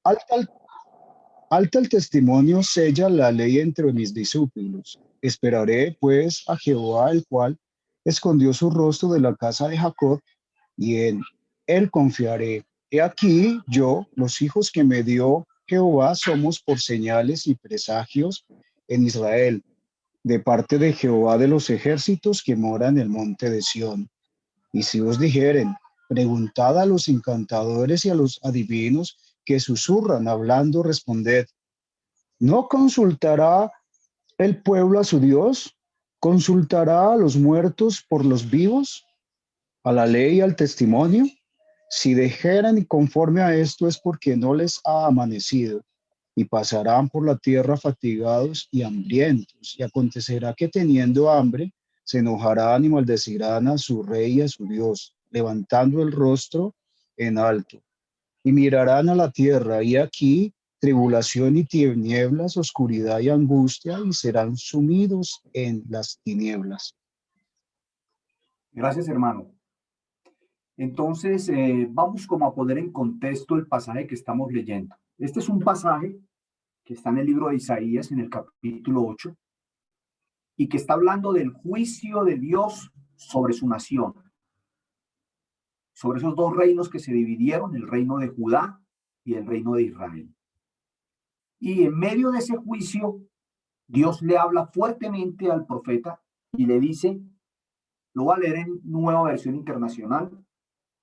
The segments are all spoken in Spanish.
Al tal, al tal testimonio sella la ley entre mis discípulos. Esperaré, pues, a Jehová, el cual escondió su rostro de la casa de Jacob, y en él confiaré. He aquí, yo, los hijos que me dio Jehová, somos por señales y presagios en Israel, de parte de Jehová de los ejércitos que mora en el monte de Sión. Y si os dijeren, preguntad a los encantadores y a los adivinos que susurran hablando, responded, ¿no consultará el pueblo a su Dios? ¿Consultará a los muertos por los vivos? ¿A la ley y al testimonio? Si dijeran conforme a esto es porque no les ha amanecido, y pasarán por la tierra fatigados y hambrientos, y acontecerá que teniendo hambre, se enojarán y maldecirán a su rey y a su Dios, levantando el rostro en alto, y mirarán a la tierra, y aquí tribulación y tinieblas, oscuridad y angustia, y serán sumidos en las tinieblas. Gracias, hermano. Entonces, vamos como a poner en contexto el pasaje que estamos leyendo. Este es un pasaje que está en el libro de Isaías, en el capítulo 8, y que está hablando del juicio de Dios sobre su nación, sobre esos dos reinos que se dividieron, el reino de Judá y el reino de Israel. Y en medio de ese juicio, Dios le habla fuertemente al profeta y le dice, lo voy a leer en Nueva Versión Internacional,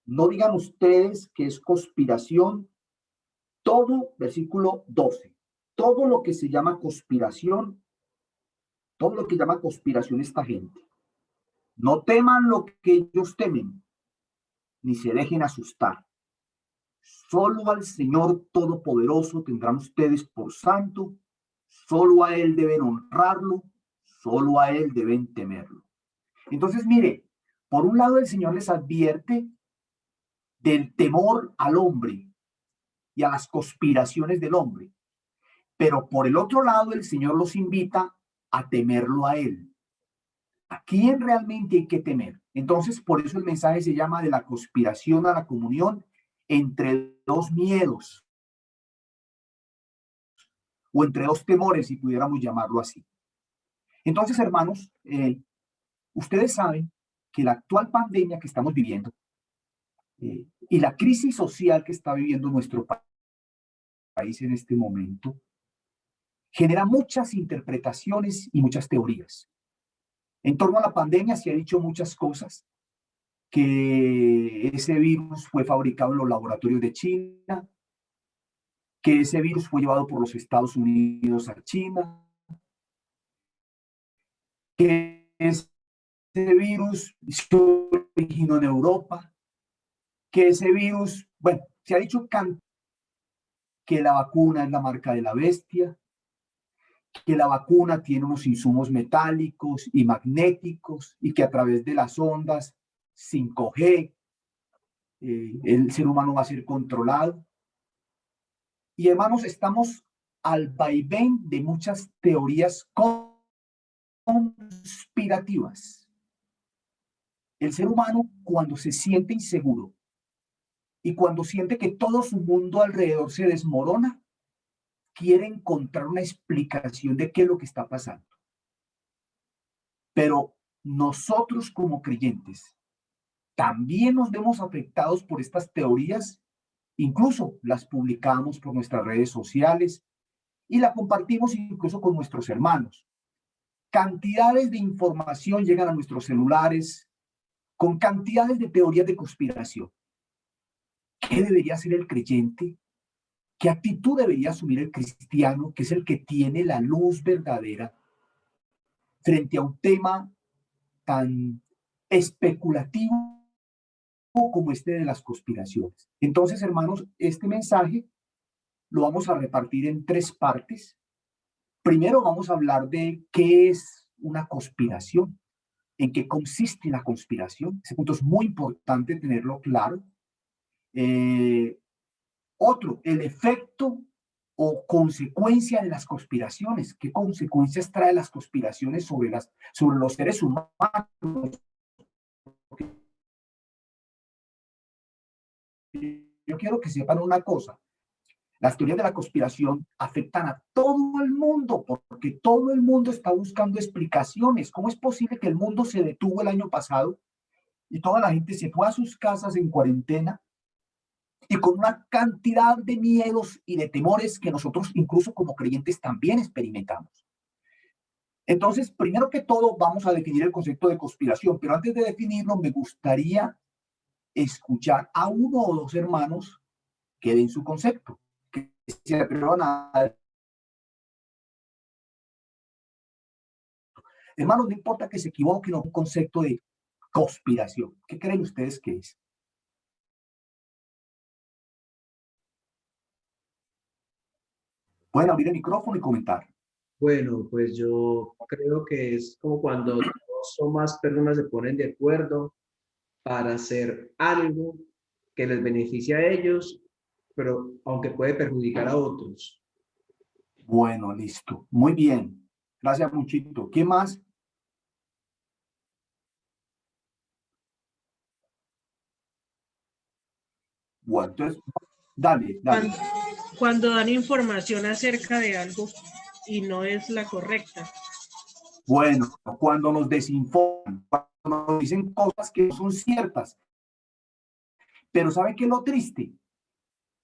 no digan ustedes que es conspiración, todo, versículo 12, todo lo que se llama conspiración, todo lo que llama conspiración esta gente. No teman lo que ellos temen, ni se dejen asustar. Solo al Señor Todopoderoso tendrán ustedes por santo, solo a Él deben honrarlo, solo a Él deben temerlo. Entonces, mire, por un lado el Señor les advierte del temor al hombre y a las conspiraciones del hombre, pero por el otro lado el Señor los invita a temerlo a Él. ¿A quién realmente hay que temer? Entonces, por eso el mensaje se llama de la conspiración a la comunión entre dos miedos o entre dos temores, si pudiéramos llamarlo así. Entonces, hermanos, ustedes saben que la actual pandemia que estamos viviendo y la crisis social que está viviendo nuestro país en este momento genera muchas interpretaciones y muchas teorías. En torno a la pandemia se ha dicho muchas cosas, que ese virus fue fabricado en los laboratorios de China, que ese virus fue llevado por los Estados Unidos a China, que ese virus se originó en Europa, que ese virus, bueno, se ha dicho que la vacuna es la marca de la bestia, que la vacuna tiene unos insumos metálicos y magnéticos y que a través de las ondas 5G el ser humano va a ser controlado. Y hermanos, estamos al vaivén de muchas teorías conspirativas. El ser humano, cuando se siente inseguro y cuando siente que todo su mundo alrededor se desmorona, quiere encontrar una explicación de qué es lo que está pasando. Pero nosotros como creyentes también nos vemos afectados por estas teorías, incluso las publicamos por nuestras redes sociales y la compartimos incluso con nuestros hermanos. Cantidades de información llegan a nuestros celulares con cantidades de teorías de conspiración. ¿Qué debería hacer el creyente? ¿Qué actitud debería asumir el cristiano, que es el que tiene la luz verdadera frente a un tema tan especulativo como este de las conspiraciones? Entonces, hermanos, este mensaje lo vamos a repartir en tres partes. Primero vamos a hablar de qué es una conspiración, en qué consiste la conspiración. Ese punto es muy importante tenerlo claro. Otro, el efecto o consecuencia de las conspiraciones. ¿Qué consecuencias trae las conspiraciones sobre los seres humanos? Yo quiero que sepan una cosa. Las teorías de la conspiración afectan a todo el mundo porque todo el mundo está buscando explicaciones. ¿Cómo es posible que el mundo se detuvo el año pasado y toda la gente se fue a sus casas en cuarentena y con una cantidad de miedos y de temores que nosotros incluso como creyentes también experimentamos? Entonces, primero que todo, vamos a definir el concepto de conspiración, pero antes de definirlo, me gustaría escuchar a uno o dos hermanos que den su concepto, que se atrevan a... Hermanos, no importa que se equivoquen, no, un concepto de conspiración. ¿Qué creen ustedes que es? Pueden abrir el micrófono y comentar. Bueno, pues yo creo que es como cuando dos o más personas se ponen de acuerdo para hacer algo que les beneficie a ellos, pero aunque puede perjudicar a otros. Bueno, listo. Muy bien. Gracias, Muchito. ¿Qué más? Bueno, entonces, dale. Cuando dan información acerca de algo y no es la correcta. Bueno, cuando nos desinforman, cuando nos dicen cosas que no son ciertas. Pero ¿sabe qué es lo triste?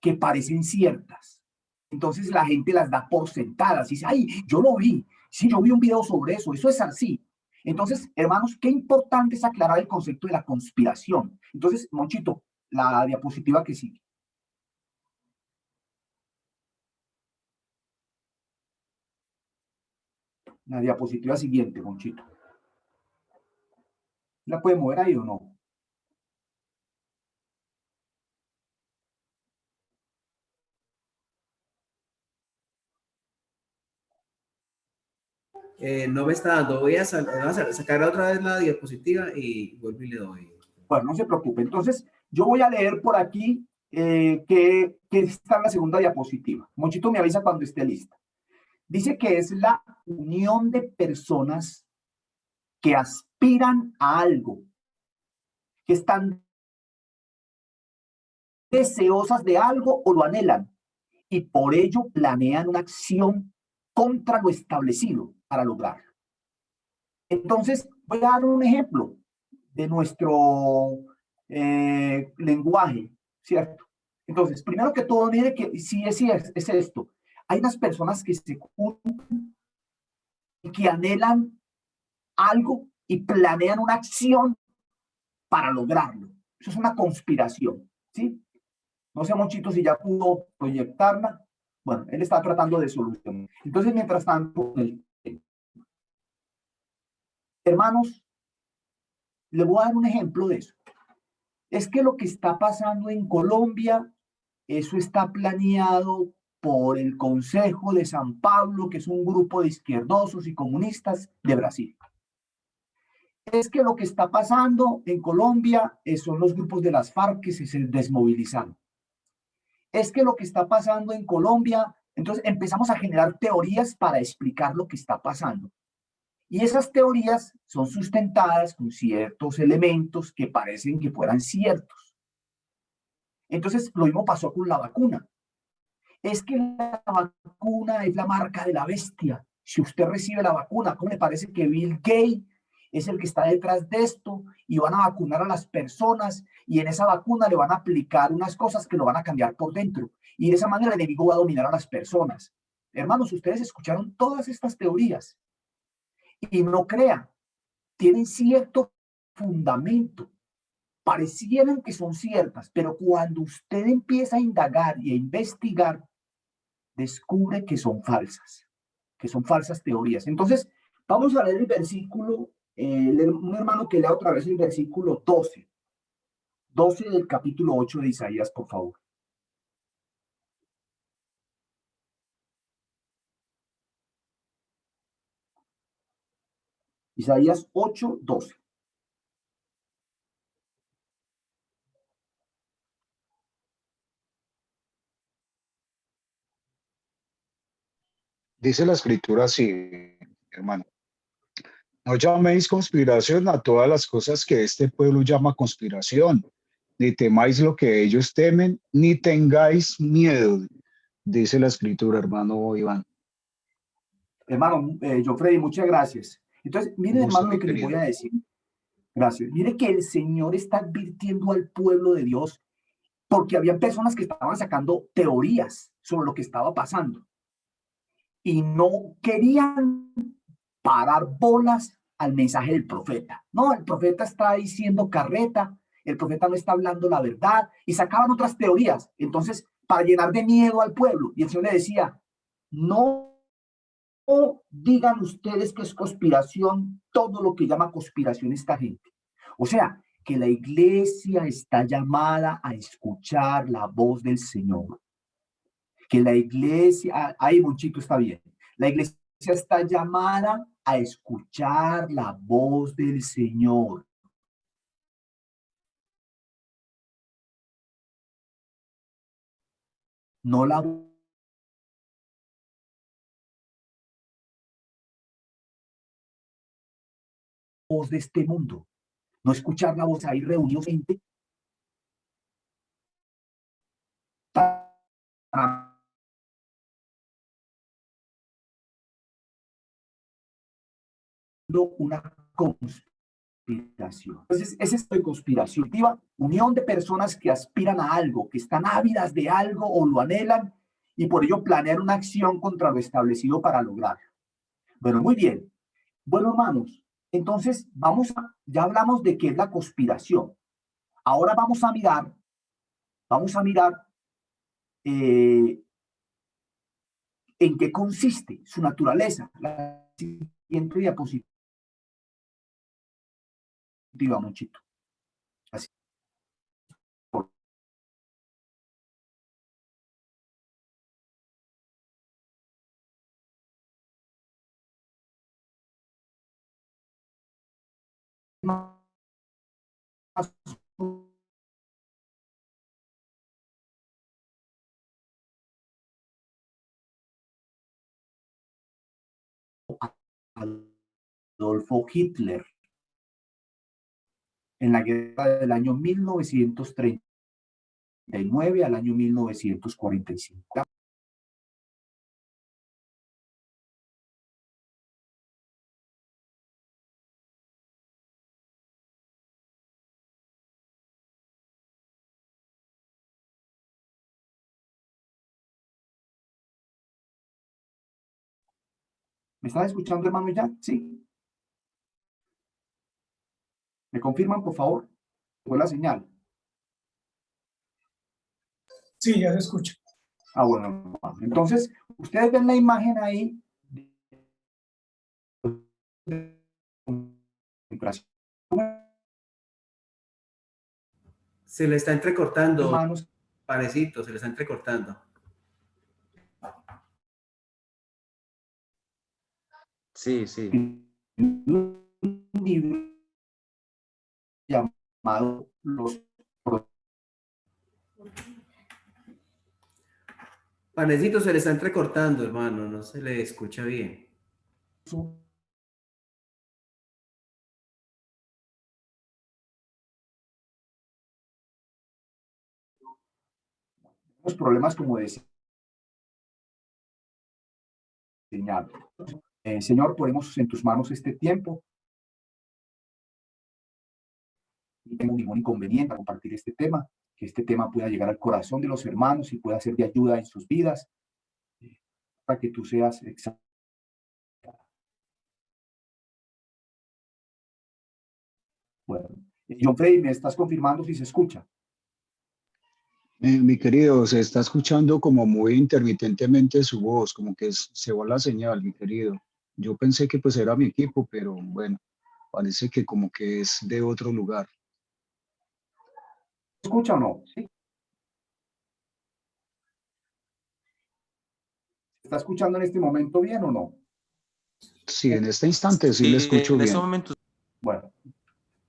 Que parecen ciertas. Entonces la gente las da por sentadas y dice, ay, yo lo vi, sí, yo vi un video sobre eso es así. Entonces, hermanos, qué importante es aclarar el concepto de la conspiración. Entonces, Monchito, la diapositiva que sigue. La diapositiva siguiente, Monchito. ¿La puede mover ahí o no? No me está dando. Voy a sacar otra vez la diapositiva y vuelvo y le doy. Bueno, no se preocupe. Entonces, yo voy a leer por aquí que está en la segunda diapositiva. Monchito me avisa cuando esté lista. Dice que es la unión de personas que aspiran a algo, que están deseosas de algo o lo anhelan y por ello planean una acción contra lo establecido para lograrlo. Entonces, voy a dar un ejemplo de nuestro lenguaje, ¿cierto? Entonces, primero que todo, mire que sí es esto. Hay unas personas que se juntan y que anhelan algo y planean una acción para lograrlo. Eso es una conspiración, ¿sí? No sé, Monchito, si ya pudo proyectarla. Bueno, él está tratando de solucionar. Entonces, mientras tanto, hermanos, le voy a dar un ejemplo de eso. Es que lo que está pasando en Colombia, eso está planeado por el Consejo de San Pablo, que es un grupo de izquierdosos y comunistas de Brasil. Es que lo que está pasando en Colombia son los grupos de las FARC que se desmovilizaron. Es que lo que está pasando en Colombia, entonces empezamos a generar teorías para explicar lo que está pasando. Y esas teorías son sustentadas con ciertos elementos que parecen que fueran ciertos. Entonces, lo mismo pasó con la vacuna. Es que la vacuna es la marca de la bestia. Si usted recibe la vacuna, ¿cómo le parece que Bill Gates es el que está detrás de esto y van a vacunar a las personas y en esa vacuna le van a aplicar unas cosas que lo van a cambiar por dentro y de esa manera el enemigo va a dominar a las personas? Hermanos, ustedes escucharon todas estas teorías y no crean, tienen cierto fundamento, parecieran que son ciertas, pero cuando usted empieza a indagar y a investigar, descubre que son falsas teorías. Entonces, vamos a leer el versículo, un hermano que lea otra vez el versículo 12 del capítulo 8 de Isaías, por favor. Isaías 8:12. Dice la escritura así, hermano. No llaméis conspiración a todas las cosas que este pueblo llama conspiración, ni temáis lo que ellos temen, ni tengáis miedo, dice la escritura, hermano Iván. Hermano John Freddy, muchas gracias. Entonces, miren, Un gusto, hermano, mi lo que les voy querido. a decir. Gracias. Mire que el Señor está advirtiendo al pueblo de Dios porque había personas que estaban sacando teorías sobre lo que estaba pasando y no querían parar bolas al mensaje del profeta. No, el profeta está diciendo carreta, el profeta no está hablando la verdad y sacaban otras teorías. Entonces, para llenar de miedo al pueblo, y el Señor le decía, no digan ustedes que es conspiración todo lo que llama conspiración esta gente. O sea, que la iglesia está llamada a escuchar la voz del Señor. Que la iglesia, ahí Monchito está bien, la iglesia está llamada a escuchar la voz del Señor. No la voz de este mundo. No escuchar la voz ahí reunidos gente para una conspiración. Entonces, es esta conspiración, unión de personas que aspiran a algo, que están ávidas de algo o lo anhelan y por ello planean una acción contra lo establecido para lograrlo. Bueno, muy bien. Bueno, hermanos, entonces ya hablamos de qué es la conspiración. Ahora vamos a mirar en qué consiste su naturaleza. La siguiente diapositiva, Monchito. Así. Adolfo Hitler en la guerra del año 1939 al año 1945. ¿Me están escuchando, hermano, ya? Sí. ¿Me confirman, por favor? ¿Fue la señal? Sí, ya se escucha. Ah, bueno. Entonces, ustedes ven la imagen ahí. Se le está entrecortando, Hermanos, Panecito, se le está entrecortando. Sí, sí. un libro llamado Los Panecito se le está entrecortando, hermano, no se le escucha bien. problemas como de señal. Señor, ponemos en tus manos este tiempo. No tengo ningún inconveniente a compartir este tema, que este tema pueda llegar al corazón de los hermanos y pueda ser de ayuda en sus vidas, para que tú seas exacto. Bueno, John Freddy, ¿me estás confirmando si se escucha? Mi querido, se está escuchando como muy intermitentemente su voz, como que se va la señal, mi querido. Yo pensé que pues era mi equipo, pero bueno, parece que como que es de otro lugar. ¿Se escucha o no? ¿Sí? ¿Se está escuchando en este momento bien o no? Sí, en este instante sí le escucho En ese bien. momento. Bueno,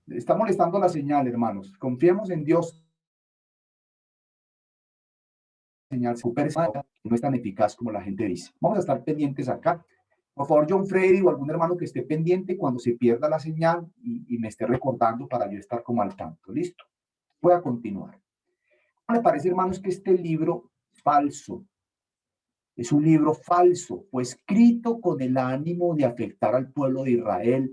está molestando la señal, hermanos. Confiemos en Dios. Señal súper no es tan eficaz como la gente dice. Vamos a estar pendientes acá. Por favor, John Freddy o algún hermano que esté pendiente cuando se pierda la señal y me esté recordando para yo estar como al tanto. ¿Listo? Voy a continuar. ¿Cómo le parece, hermanos, que este libro falso Es un libro falso, fue escrito con el ánimo de afectar al pueblo de Israel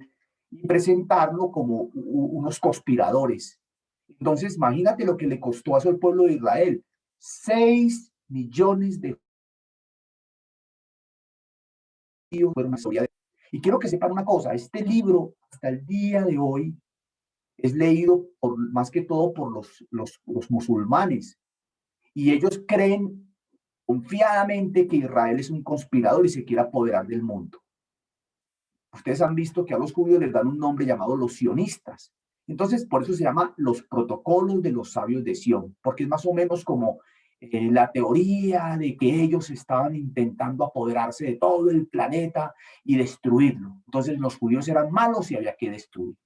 y presentarlo como unos conspiradores. Entonces, imagínate lo que le costó a eso al pueblo de Israel. 6 millones de judíos fueron una historia de... Y quiero que sepan una cosa, este libro hasta el día de hoy es leído por, más que todo por los musulmanes. Y ellos creen confiadamente que Israel es un conspirador y se quiere apoderar del mundo. Ustedes han visto que a los judíos les dan un nombre llamado los sionistas. Entonces, por eso se llama los protocolos de los sabios de Sión, porque es más o menos como la teoría de que ellos estaban intentando apoderarse de todo el planeta y destruirlo. Entonces, los judíos eran malos y había que destruirlos.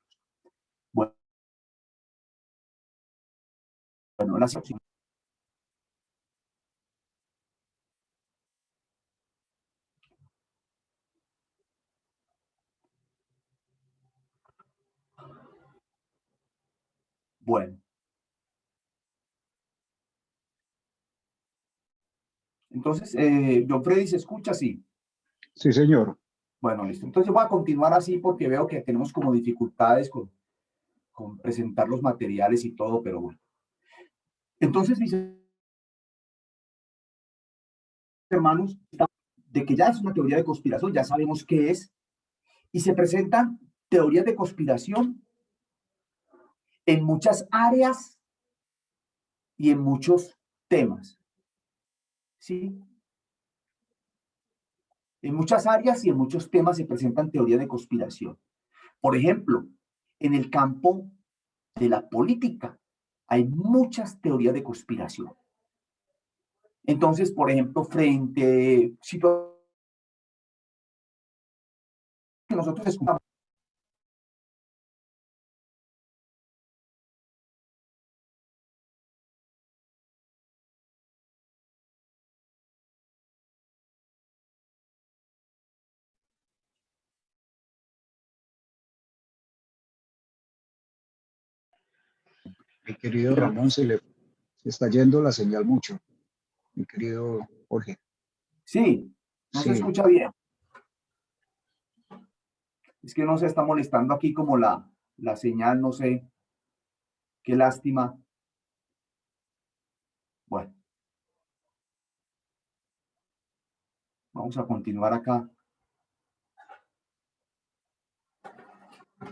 Bueno, la situación. Bueno. Entonces, John Freddy, ¿se escucha así? Sí, señor. Bueno, listo. Entonces voy a continuar así porque veo que tenemos como dificultades con presentar los materiales y todo, pero bueno. Entonces, mis hermanos, de que ya es una teoría de conspiración, ya sabemos qué es, y se presentan teorías de conspiración en muchas áreas y en muchos temas, ¿sí? En muchas áreas y en muchos temas se presentan teorías de conspiración. Por ejemplo, en el campo de la política hay muchas teorías de conspiración. Entonces, por ejemplo, frente a situaciones que nosotros escuchamos, Mi querido Ramón, se está yendo la señal mucho. Mi querido Jorge. sí, no se Sí, escucha bien. Es que no se está molestando aquí como la señal, no sé. Qué lástima. Bueno, vamos a continuar acá.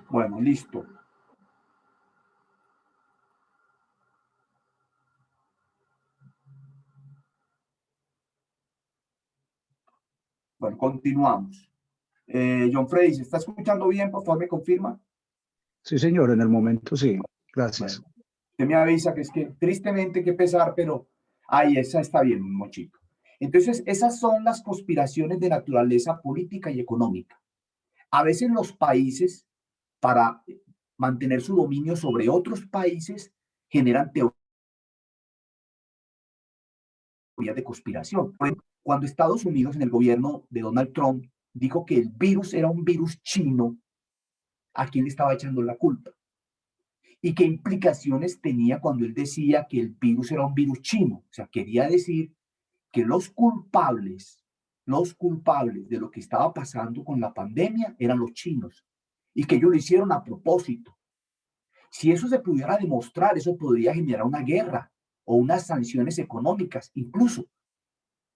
Bueno, listo. Bueno, continuamos. John Freddy, ¿se está escuchando bien? Por favor, me confirma. sí, señor, en el momento sí. Bueno, Gracias. usted me avisa que es que tristemente qué pesar, pero ahí esa está bien, Mochito. Entonces, esas son las conspiraciones de naturaleza política y económica. A veces los países, para mantener su dominio sobre otros países, generan teorías de conspiración. Por ejemplo, cuando Estados Unidos, en el gobierno de Donald Trump, dijo que el virus era un virus chino, ¿a quién le estaba echando la culpa? ¿Y qué implicaciones tenía cuando él decía que el virus era un virus chino? O sea, quería decir que los culpables de lo que estaba pasando con la pandemia eran los chinos y que ellos lo hicieron a propósito. Si eso se pudiera demostrar, eso podría generar una guerra o unas sanciones económicas. Incluso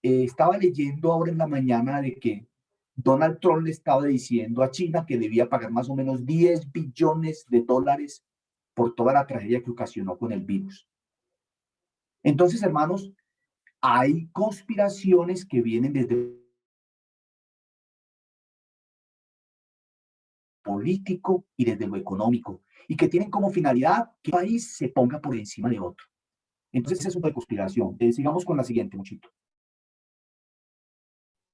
estaba leyendo ahora en la mañana de que Donald Trump le estaba diciendo a China que debía pagar más o menos 10 billones de dólares por toda la tragedia que ocasionó con el virus. Entonces, hermanos, hay conspiraciones que vienen desde lo político y desde lo económico y que tienen como finalidad que un país se ponga por encima de otro. Entonces, esa es una conspiración. Sigamos con la siguiente, muchito.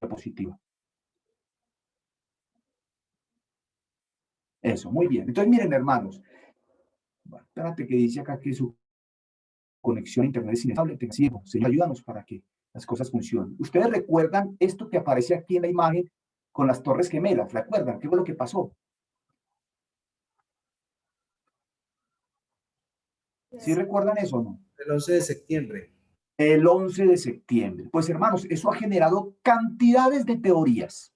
Positiva. Eso, muy bien. Entonces, miren, hermanos. Bueno, espérate que dice acá que su conexión a internet es inestable. Señor, ayúdanos para que las cosas funcionen. ¿Ustedes recuerdan esto que aparece aquí en la imagen con las Torres Gemelas? ¿Recuerdan? ¿Qué fue lo que pasó? ¿Sí recuerdan eso o no? El 11 de septiembre. El 11 de septiembre. Pues hermanos, eso ha generado cantidades de teorías.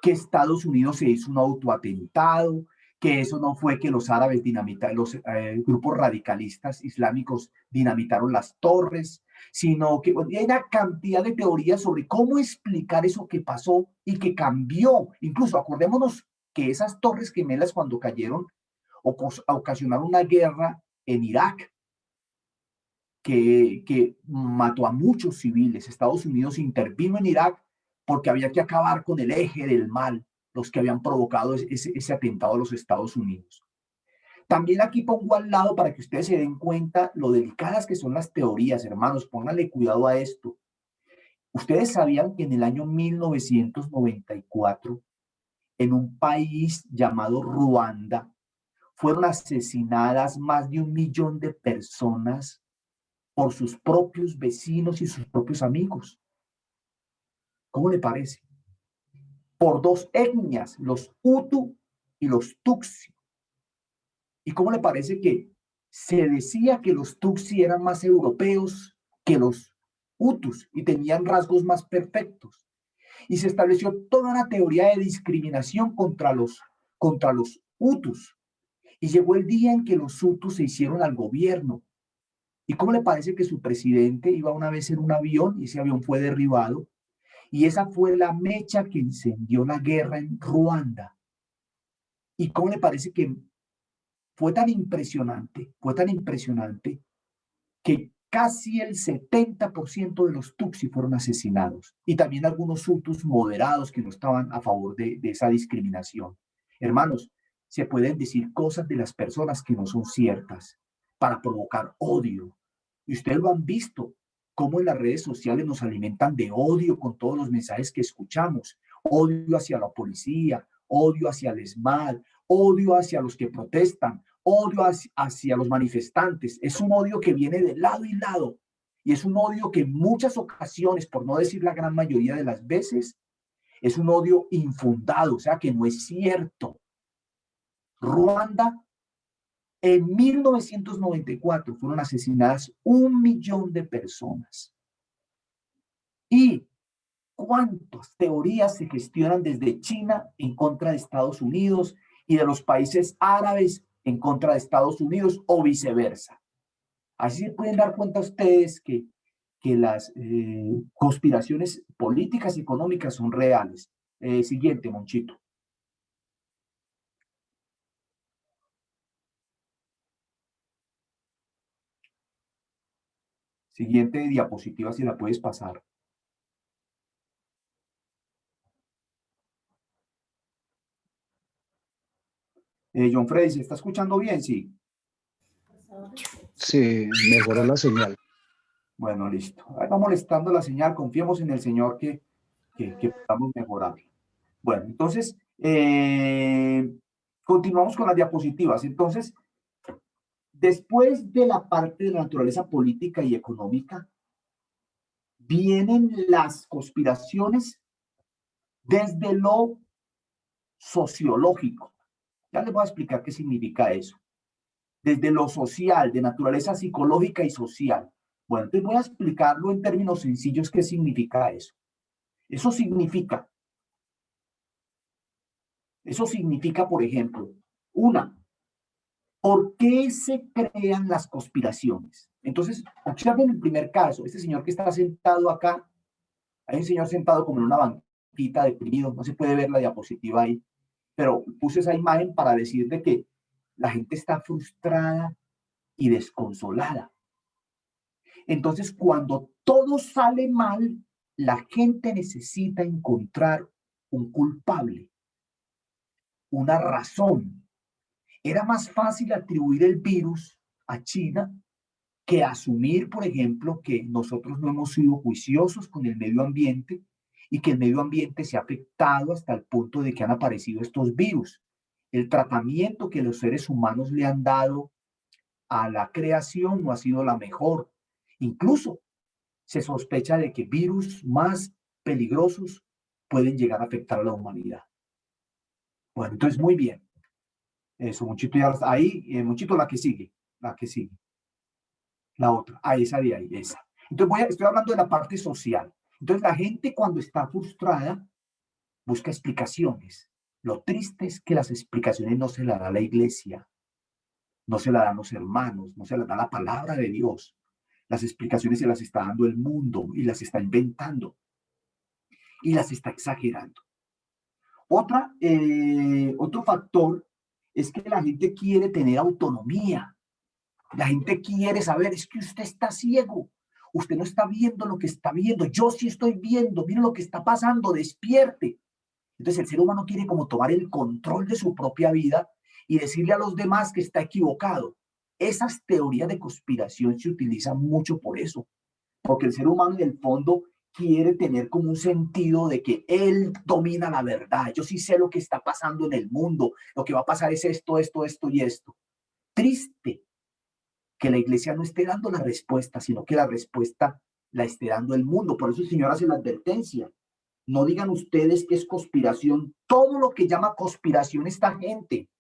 Que Estados Unidos se hizo un autoatentado, que eso no fue que los árabes dinamitaron, los grupos radicalistas islámicos dinamitaron las torres, sino que hay una cantidad de teorías sobre cómo explicar eso que pasó y que cambió. Incluso acordémonos que esas torres gemelas cuando cayeron ocasionaron una guerra en Irak que mató a muchos civiles. Estados Unidos intervino en Irak porque había que acabar con el eje del mal, los que habían provocado ese atentado a los Estados Unidos. También aquí pongo al lado para que ustedes se den cuenta lo delicadas que son las teorías, hermanos, pónganle cuidado a esto. Ustedes sabían que en el año 1994, en un país llamado Ruanda, fueron asesinadas más de 1 millón de personas por sus propios vecinos y sus propios amigos. ¿Cómo le parece? Por dos etnias, los Hutu y los Tutsi. ¿Y cómo le parece que se decía que los Tutsi eran más europeos que los Hutus y tenían rasgos más perfectos? Y se estableció toda una teoría de discriminación contra los Hutus. Y llegó el día en que los Hutus se hicieron al gobierno. ¿Y cómo le parece que su presidente iba una vez en un avión y ese avión fue derribado? Y esa fue la mecha que encendió la guerra en Ruanda. ¿Y cómo le parece que fue tan impresionante que casi el 70% de los Tutsi fueron asesinados y también algunos Hutus moderados que no estaban a favor de esa discriminación? Hermanos, se pueden decir cosas de las personas que no son ciertas para provocar odio. Y ustedes lo han visto, cómo en las redes sociales nos alimentan de odio con todos los mensajes que escuchamos. Odio hacia la policía, odio hacia el ESMAD, odio hacia los que protestan, odio hacia los manifestantes. Es un odio que viene de lado y lado. Y es un odio que en muchas ocasiones, por no decir la gran mayoría de las veces, es un odio infundado, o sea que no es cierto. Ruanda, en 1994 fueron asesinadas 1 millón de personas. ¿Y cuántas teorías se gestionan desde China en contra de Estados Unidos y de los países árabes en contra de Estados Unidos o viceversa? Así se pueden dar cuenta ustedes que las conspiraciones políticas y económicas son reales. Siguiente, Monchito. Siguiente diapositiva, si la puedes pasar. John Freddy, ¿se está escuchando bien? Sí. Sí, mejoró la señal. Bueno, listo. Ahí va molestando la señal. Confiemos en el Señor que podamos mejorar. Bueno, entonces, continuamos con las diapositivas. Entonces, después de la parte de la naturaleza política y económica, vienen las conspiraciones desde lo sociológico. Ya les voy a explicar qué significa eso. Desde lo social, de naturaleza psicológica y social. Bueno, entonces voy a explicarlo en términos sencillos qué significa eso. Eso significa, por ejemplo, ¿por qué se crean las conspiraciones? Entonces, observen el primer caso, este señor que está sentado acá, hay un señor sentado como en una banquita deprimido, no se puede ver la diapositiva ahí, pero puse esa imagen para decir de que la gente está frustrada y desconsolada. Entonces, cuando todo sale mal, la gente necesita encontrar un culpable, una razón. Era más fácil atribuir el virus a China que asumir, por ejemplo, que nosotros no hemos sido juiciosos con el medio ambiente y que el medio ambiente se ha afectado hasta el punto de que han aparecido estos virus. El tratamiento que los seres humanos le han dado a la creación no ha sido la mejor. Incluso se sospecha de que virus más peligrosos pueden llegar a afectar a la humanidad. Bueno, entonces muy bien. Eso, Monchito, ya ahí, Monchito, la que sigue. La otra. Esa de ahí, esa. Entonces estoy hablando de la parte social. Entonces la gente cuando está frustrada busca explicaciones. Lo triste es que las explicaciones no se las da la iglesia, no se las dan los hermanos, no se las da la palabra de Dios. Las explicaciones se las está dando el mundo y las está inventando y las está exagerando. Otro factor es que la gente quiere tener autonomía. La gente quiere saber, es que usted está ciego. Usted no está viendo lo que está viendo. Yo sí estoy viendo. Mire lo que está pasando. Despierte. Entonces el ser humano quiere como tomar el control de su propia vida y decirle a los demás que está equivocado. Esas teorías de conspiración se utilizan mucho por eso. Porque el ser humano en el fondo quiere tener como un sentido de que él domina la verdad. Yo sí sé lo que está pasando en el mundo. Lo que va a pasar es esto, esto, esto y esto. Triste que la iglesia no esté dando la respuesta, sino que la respuesta la esté dando el mundo. Por eso el Señor hace la advertencia. No digan ustedes que es conspiración. Todo lo que llama conspiración esta gente.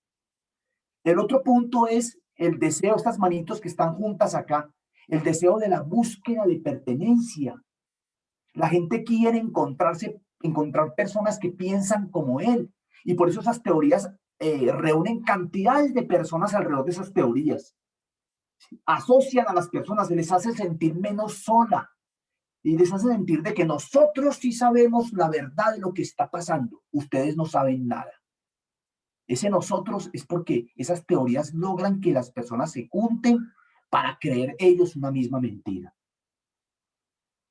El otro punto es el deseo, estas manitos que están juntas acá, el deseo de la búsqueda de pertenencia. La gente quiere encontrar personas que piensan como él. Y por eso esas teorías reúnen cantidades de personas alrededor de esas teorías. Asocian a las personas, se les hace sentir menos sola y les hace sentir de que nosotros sí sabemos la verdad de lo que está pasando. Ustedes no saben nada. Ese nosotros es porque esas teorías logran que las personas se junten para creer ellos una misma mentira.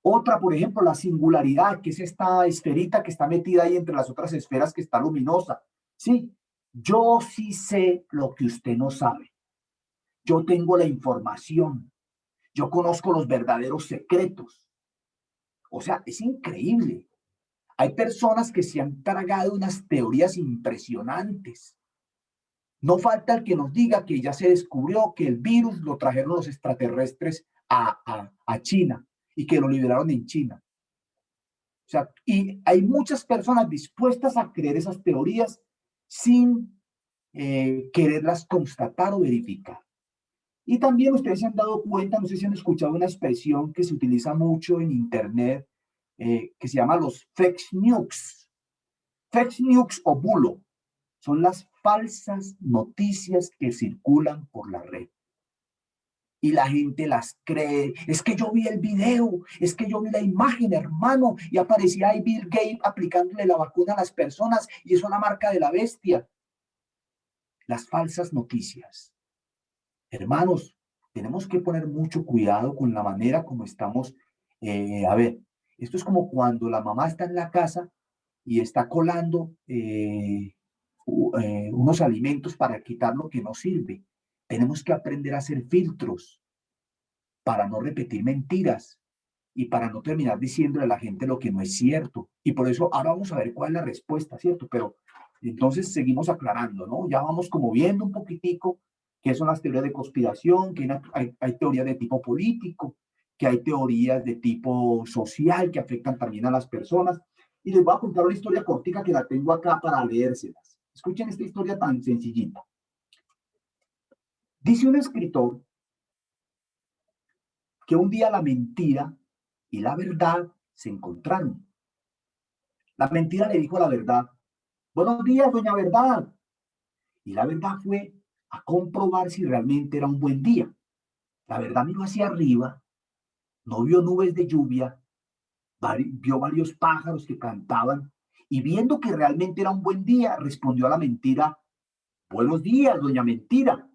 Otra, por ejemplo, la singularidad, que es esta esferita que está metida ahí entre las otras esferas que está luminosa. Sí, yo sí sé lo que usted no sabe. Yo tengo la información. Yo conozco los verdaderos secretos. O sea, es increíble. Hay personas que se han tragado unas teorías impresionantes. No falta el que nos diga que ya se descubrió que el virus lo trajeron los extraterrestres a China y que lo liberaron en China. O sea, y hay muchas personas dispuestas a creer esas teorías sin quererlas constatar o verificar. Y también ustedes se han dado cuenta, no sé si han escuchado una expresión que se utiliza mucho en Internet, que se llama los fake news. Fake news o bulo son las falsas noticias que circulan por la red. Y la gente las cree. Es que yo vi el video, es que yo vi la imagen, hermano, y aparecía ahí Bill Gates aplicándole la vacuna a las personas, y eso es la marca de la bestia. Las falsas noticias. Hermanos, tenemos que poner mucho cuidado con la manera como estamos. A ver, esto es como cuando la mamá está en la casa y está colando unos alimentos para quitar lo que no sirve. Tenemos que aprender a hacer filtros para no repetir mentiras y para no terminar diciéndole a la gente lo que no es cierto. Y por eso ahora vamos a ver cuál es la respuesta, ¿cierto? Pero entonces seguimos aclarando, ¿no? Ya vamos como viendo un poquitico qué son las teorías de conspiración, que hay teorías de tipo político, que hay teorías de tipo social que afectan también a las personas. Y les voy a contar una historia cortica que la tengo acá para leérselas. Escuchen esta historia tan sencillita. Dice un escritor que un día la mentira y la verdad se encontraron. La mentira le dijo a la verdad: buenos días, doña Verdad. Y la verdad fue a comprobar si realmente era un buen día. La verdad miró hacia arriba, no vio nubes de lluvia, vio varios pájaros que cantaban y viendo que realmente era un buen día, respondió a la mentira: buenos días, doña Mentira.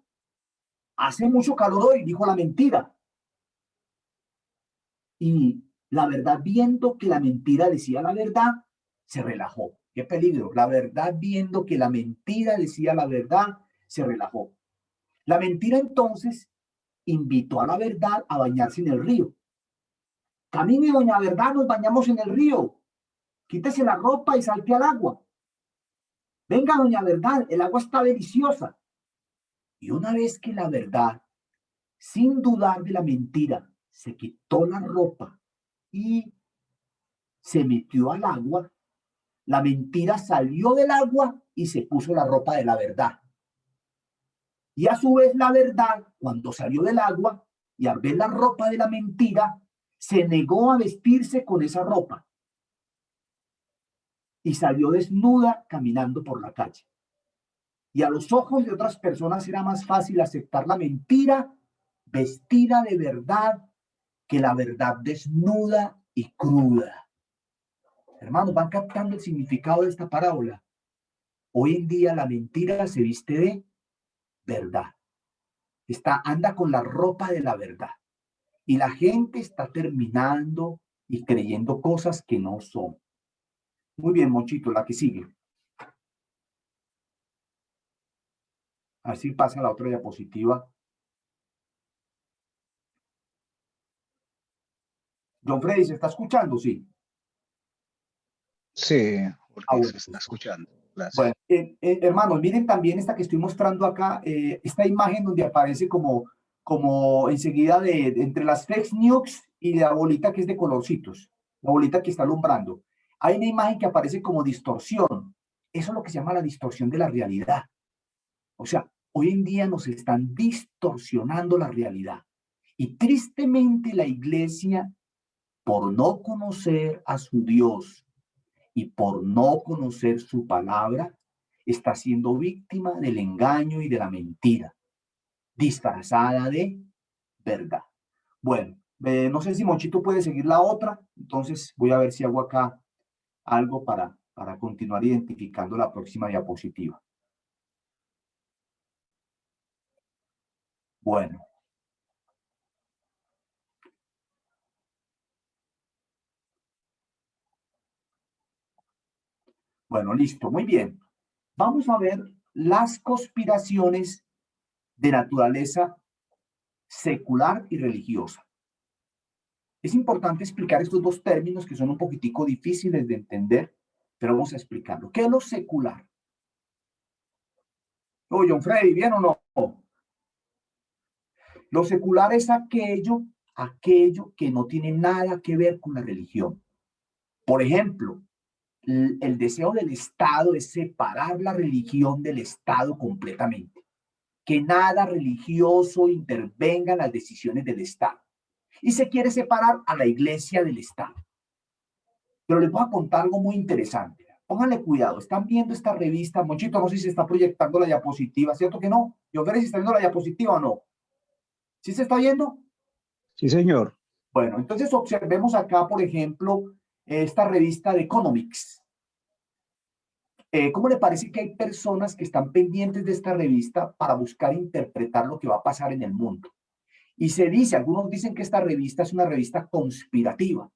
Hace mucho calor hoy, dijo la mentira. Y la verdad, viendo que la mentira decía la verdad, se relajó. ¡Qué peligro! La verdad, viendo que la mentira decía la verdad, se relajó. La mentira entonces invitó a la verdad a bañarse en el río. Camine, doña Verdad, nos bañamos en el río. Quítese la ropa y salte al agua. Venga, doña Verdad, el agua está deliciosa. Y una vez que la verdad, sin dudar de la mentira, se quitó la ropa y se metió al agua, la mentira salió del agua y se puso la ropa de la verdad. Y a su vez la verdad, cuando salió del agua y al ver la ropa de la mentira, se negó a vestirse con esa ropa y salió desnuda caminando por la calle. Y a los ojos de otras personas era más fácil aceptar la mentira vestida de verdad que la verdad desnuda y cruda. Hermanos, ¿van captando el significado de esta parábola? Hoy en día la mentira se viste de verdad. Anda con la ropa de la verdad. Y la gente está terminando y creyendo cosas que no son. Muy bien, Monchito, la que sigue. Así pasa la otra diapositiva. John Freddy, ¿se está escuchando? Sí. Sí, porque Bueno. se está escuchando. Gracias. Bueno, hermanos, miren también esta que estoy mostrando acá, esta imagen donde aparece como enseguida entre las fake news y la bolita que es de colorcitos, la bolita que está alumbrando. Hay una imagen que aparece como distorsión. Eso es lo que se llama la distorsión de la realidad. O sea, hoy en día nos están distorsionando la realidad. Y tristemente la iglesia, por no conocer a su Dios y por no conocer su palabra, está siendo víctima del engaño y de la mentira, disfrazada de verdad. Bueno, no sé si Monchito puede seguir la otra, entonces voy a ver si hago acá algo para continuar identificando la próxima diapositiva. Bueno. Bueno, listo, muy bien. Vamos a ver las conspiraciones de naturaleza secular y religiosa. Es importante explicar estos dos términos que son un poquitico difíciles de entender, pero vamos a explicarlo. ¿Qué es lo secular? Oye, John Freddy, ¿bien o no? Lo secular es aquello que no tiene nada que ver con la religión. Por ejemplo, el deseo del Estado es separar la religión del Estado completamente. Que nada religioso intervenga en las decisiones del Estado. Y se quiere separar a la iglesia del Estado. Pero les voy a contar algo muy interesante. Pónganle cuidado. Están viendo esta revista. Monchito, no sé si se está proyectando la diapositiva. ¿Cierto que no? Yo veré si está viendo la diapositiva o no. ¿Sí se está viendo? Sí, señor. Bueno, entonces observemos acá, por ejemplo, esta revista de Economics. ¿Cómo le parece que hay personas que están pendientes de esta revista para buscar interpretar lo que va a pasar en el mundo? Y se dice, algunos dicen que esta revista es una revista conspirativa.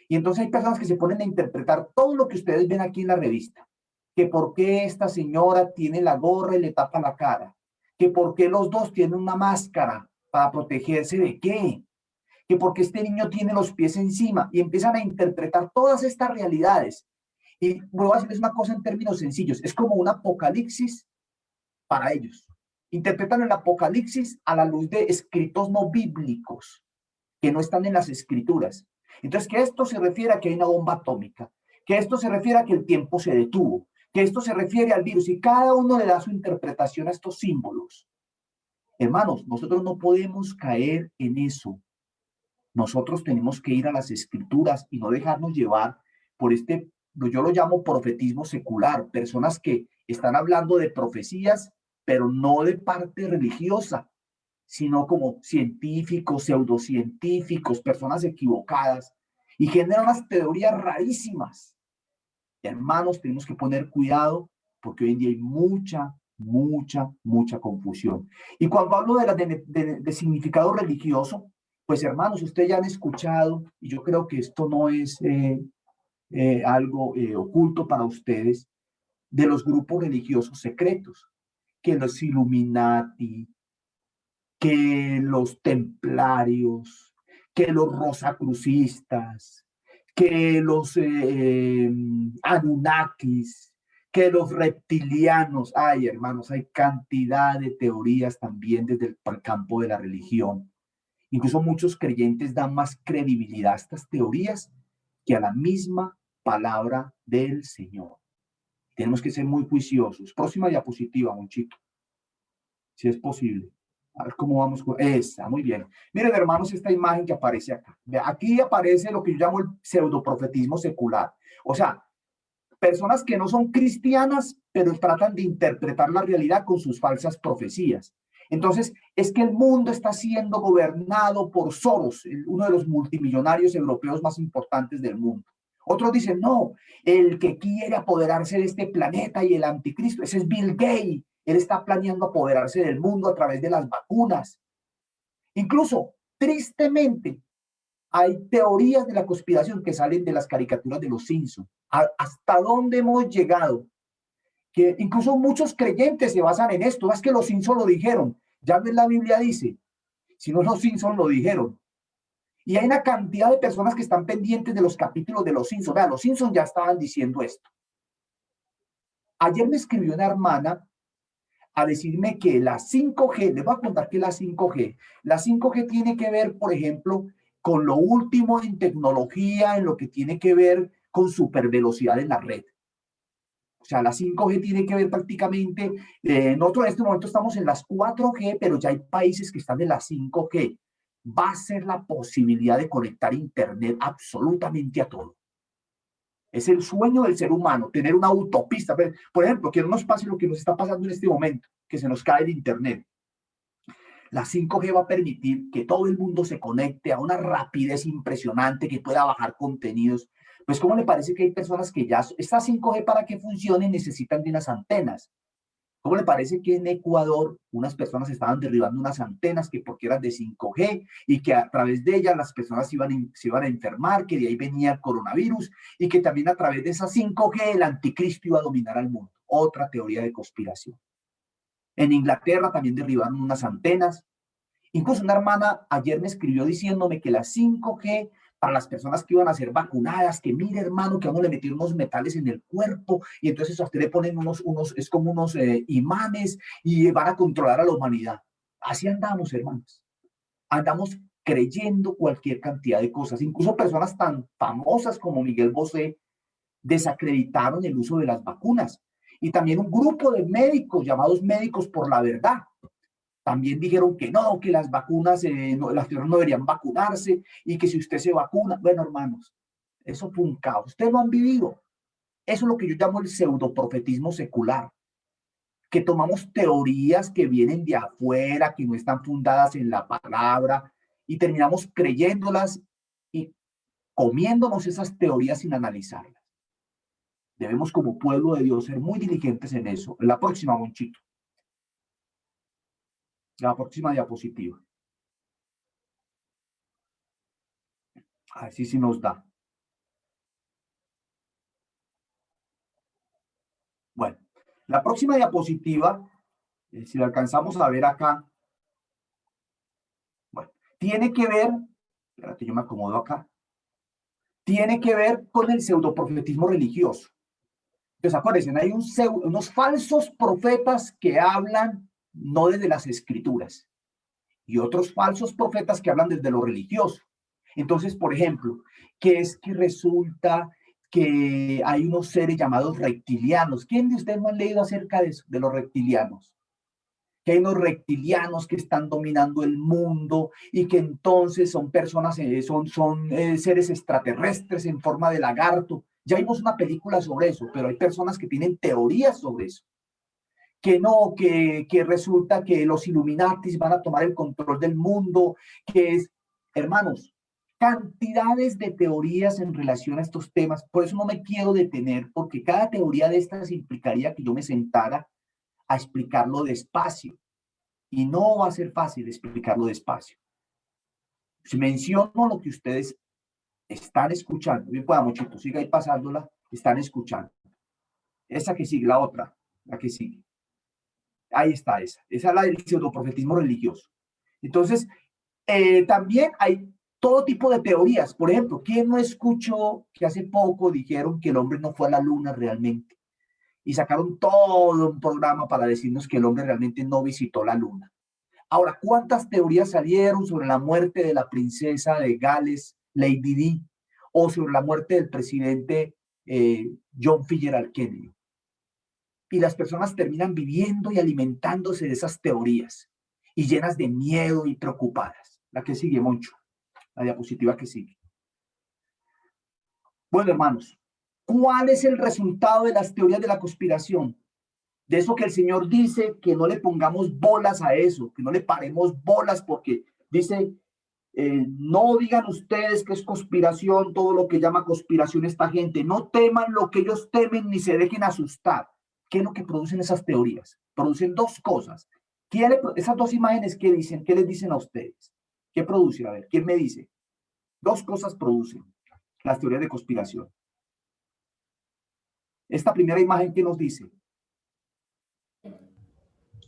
Y entonces hay personas que se ponen a interpretar todo lo que ustedes ven aquí en la revista. Que por qué esta señora tiene la gorra y le tapa la cara. Que por qué los dos tienen una máscara para protegerse de qué. Que por qué este niño tiene los pies encima. Y empiezan a interpretar todas estas realidades. Y voy a decirles una cosa en términos sencillos. Es como un apocalipsis para ellos. Interpretan el apocalipsis a la luz de escritos no bíblicos que no están en las escrituras. Entonces, que esto se refiere a que hay una bomba atómica, que esto se refiere a que el tiempo se detuvo, que esto se refiere al virus, y cada uno le da su interpretación a estos símbolos. Hermanos, nosotros no podemos caer en eso. Nosotros tenemos que ir a las escrituras y no dejarnos llevar por yo lo llamo profetismo secular, personas que están hablando de profecías, pero no de parte religiosa, sino como científicos, pseudocientíficos, personas equivocadas, y generan unas teorías rarísimas. Hermanos, tenemos que poner cuidado porque hoy en día hay mucha confusión. Y cuando hablo de significado religioso, pues hermanos, ustedes ya han escuchado, y yo creo que esto no es algo oculto para ustedes, de los grupos religiosos secretos, que los Illuminati, que los templarios, que los rosacrucistas, que los Anunnakis, que los reptilianos. Ay, hermanos, hay cantidad de teorías también desde el campo de la religión. Incluso muchos creyentes dan más credibilidad a estas teorías que a la misma palabra del Señor. Tenemos que ser muy juiciosos. Próxima diapositiva, Monchito, si es posible. A ver cómo vamos con esta, muy bien. Miren, hermanos, esta imagen que aparece acá. Aquí aparece lo que yo llamo el pseudoprofetismo secular. O sea, personas que no son cristianas, pero tratan de interpretar la realidad con sus falsas profecías. Entonces, es que el mundo está siendo gobernado por Soros, uno de los multimillonarios europeos más importantes del mundo. Otros dicen, no, el que quiere apoderarse de este planeta y el anticristo, ese es Bill Gates. Él está planeando apoderarse del mundo a través de las vacunas. Incluso, tristemente, hay teorías de la conspiración que salen de las caricaturas de los Simpsons. ¿Hasta dónde hemos llegado? Que incluso muchos creyentes se basan en esto. Es que los Simpsons lo dijeron. Ya ves, la Biblia dice, si no los Simpsons lo dijeron. Y hay una cantidad de personas que están pendientes de los capítulos de los Simpsons. Vean, los Simpsons ya estaban diciendo esto. Ayer me escribió una hermana a decirme que la 5G, les voy a contar que la 5G tiene que ver, por ejemplo, con lo último en tecnología, en lo que tiene que ver con supervelocidad en la red. O sea, la 5G tiene que ver prácticamente, nosotros en este momento estamos en las 4G, pero ya hay países que están en la 5G. Va a ser la posibilidad de conectar internet absolutamente a todo. Es el sueño del ser humano, tener una autopista. Por ejemplo, que no nos pase lo que nos está pasando en este momento, que se nos cae el internet. La 5G va a permitir que todo el mundo se conecte a una rapidez impresionante, que pueda bajar contenidos. Pues, ¿cómo le parece que hay personas que ya, esta 5G para que funcione necesitan de unas antenas? ¿Cómo le parece que en Ecuador unas personas estaban derribando unas antenas que porque eran de 5G y que a través de ellas las personas se iban a enfermar, que de ahí venía el coronavirus y que también a través de esa 5G el anticristo iba a dominar al mundo? Otra teoría de conspiración. En Inglaterra también derribaron unas antenas. Incluso una hermana ayer me escribió diciéndome que la 5G para las personas que iban a ser vacunadas, que mire, hermano, que a uno le metieron unos metales en el cuerpo y entonces a usted le ponen es como unos imanes y van a controlar a la humanidad. Así andamos, hermanos. Andamos creyendo cualquier cantidad de cosas. Incluso personas tan famosas como Miguel Bosé desacreditaron el uso de las vacunas. Y también un grupo de médicos llamados Médicos por la Verdad también dijeron que no, que las vacunas, las personas no deberían vacunarse y que si usted se vacuna, bueno, hermanos, eso fue un caos. Ustedes lo han vivido. Eso es lo que yo llamo el pseudoprofetismo secular, que tomamos teorías que vienen de afuera, que no están fundadas en la palabra y terminamos creyéndolas y comiéndonos esas teorías sin analizarlas. Debemos como pueblo de Dios ser muy diligentes en eso. La próxima, Monchito. La próxima diapositiva. Así sí nos da. Bueno, la próxima diapositiva, si la alcanzamos a ver acá, bueno, tiene que ver, espérate, yo me acomodo acá, tiene que ver con el pseudoprofetismo religioso. Entonces, acuérdense, hay unos falsos profetas que hablan no desde las escrituras y otros falsos profetas que hablan desde lo religioso. Entonces, por ejemplo, ¿qué es que resulta que hay unos seres llamados reptilianos? ¿Quién de ustedes no han leído acerca de eso, de los reptilianos? Que hay unos reptilianos que están dominando el mundo y que entonces son personas, son seres extraterrestres en forma de lagarto. Ya vimos una película sobre eso, pero hay personas que tienen teorías sobre eso. Que no, que resulta que los Illuminatis van a tomar el control del mundo, que es, hermanos, cantidades de teorías en relación a estos temas. Por eso no me quiero detener, porque cada teoría de estas implicaría que yo me sentara a explicarlo despacio. Y no va a ser fácil explicarlo despacio. Si menciono lo que ustedes están escuchando, bien pueda, Mochito, siga ahí pasándola, están escuchando. Esa que sigue, la otra, la que sigue. Ahí está esa. Esa es la del pseudoprofetismo religioso. Entonces, también hay todo tipo de teorías. Por ejemplo, ¿quién no escuchó que hace poco dijeron que el hombre no fue a la luna realmente? Y sacaron todo un programa para decirnos que el hombre realmente no visitó la luna. Ahora, ¿cuántas teorías salieron sobre la muerte de la princesa de Gales, Lady Di, o sobre la muerte del presidente John Fitzgerald Kennedy? Y las personas terminan viviendo y alimentándose de esas teorías. y llenas de miedo y preocupadas. La que sigue, Moncho. La diapositiva que sigue. Bueno, hermanos, ¿cuál es el resultado de las teorías de la conspiración? De eso que el Señor dice, que no le pongamos bolas a eso, que no le paremos bolas, porque dice, no digan ustedes que es conspiración, todo lo que llama conspiración esta gente. No teman lo que ellos temen ni se dejen asustar. ¿Qué es lo que producen esas teorías? Producen dos cosas. Esas dos imágenes, ¿qué dicen? ¿Qué les dicen a ustedes? ¿Qué produce? A ver, ¿quién me dice? Dos cosas producen las teorías de conspiración. Esta primera imagen, ¿qué nos dice?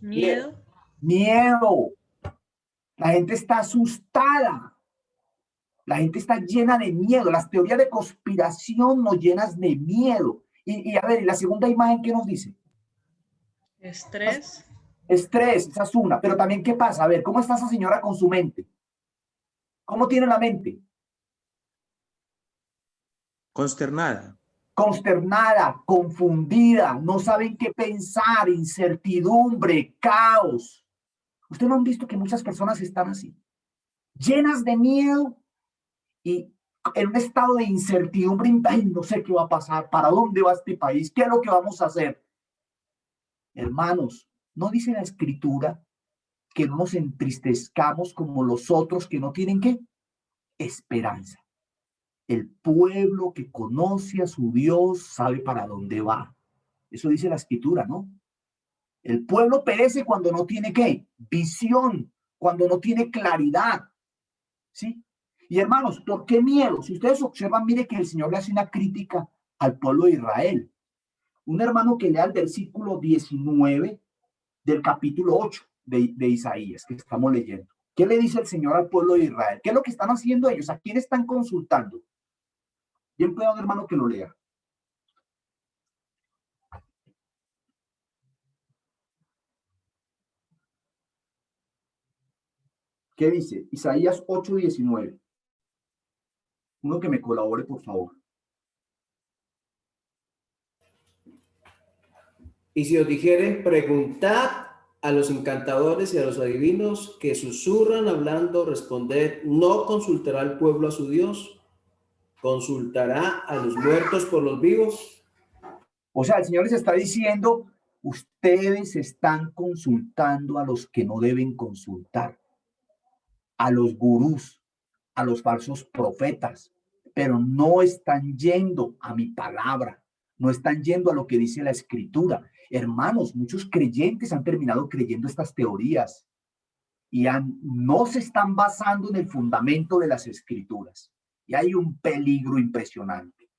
Miedo. Miedo. La gente está asustada. La gente está llena de miedo. Las teorías de conspiración nos llenas de miedo. Y a ver, ¿y la segunda imagen qué nos dice? Estrés. Estrés, esa es una. Pero también, ¿qué pasa? A ver, ¿cómo está esa señora con su mente? ¿Cómo tiene la mente? Consternada. Consternada, confundida, no saben qué pensar, incertidumbre, caos. ¿Ustedes no han visto que muchas personas están así? Llenas de miedo y en un estado de incertidumbre. Ay, no sé qué va a pasar, para dónde va este país, qué es lo que vamos a hacer. Hermanos, ¿no dice la Escritura que no nos entristezcamos como los otros que no tienen qué? Esperanza. El pueblo que conoce a su Dios sabe para dónde va. Eso dice la Escritura, ¿no? El pueblo perece cuando no tiene ¿qué? Visión, cuando no tiene claridad, ¿sí? Y hermanos, ¿por qué miedo? Si ustedes observan, mire que el Señor le hace una crítica al pueblo de Israel. Un hermano que lea el versículo 19 del capítulo 8 de Isaías, que estamos leyendo. ¿Qué le dice el Señor al pueblo de Israel? ¿Qué es lo que están haciendo ellos? ¿A quién están consultando? Bien puede un hermano que lo lea. ¿Qué dice? Isaías 8:19. Uno que me colabore, por favor. Y si os dijeren, preguntad a los encantadores y a los adivinos que susurran hablando, responded, ¿no consultará el pueblo a su Dios? ¿Consultará a los muertos por los vivos? O sea, el Señor les está diciendo, ustedes están consultando a los que no deben consultar, a los gurús, a los falsos profetas, pero no están yendo a mi palabra, no están yendo a lo que dice la Escritura. Hermanos, muchos creyentes han terminado creyendo estas teorías y no se están basando en el fundamento de las Escrituras. Y hay un peligro impresionante.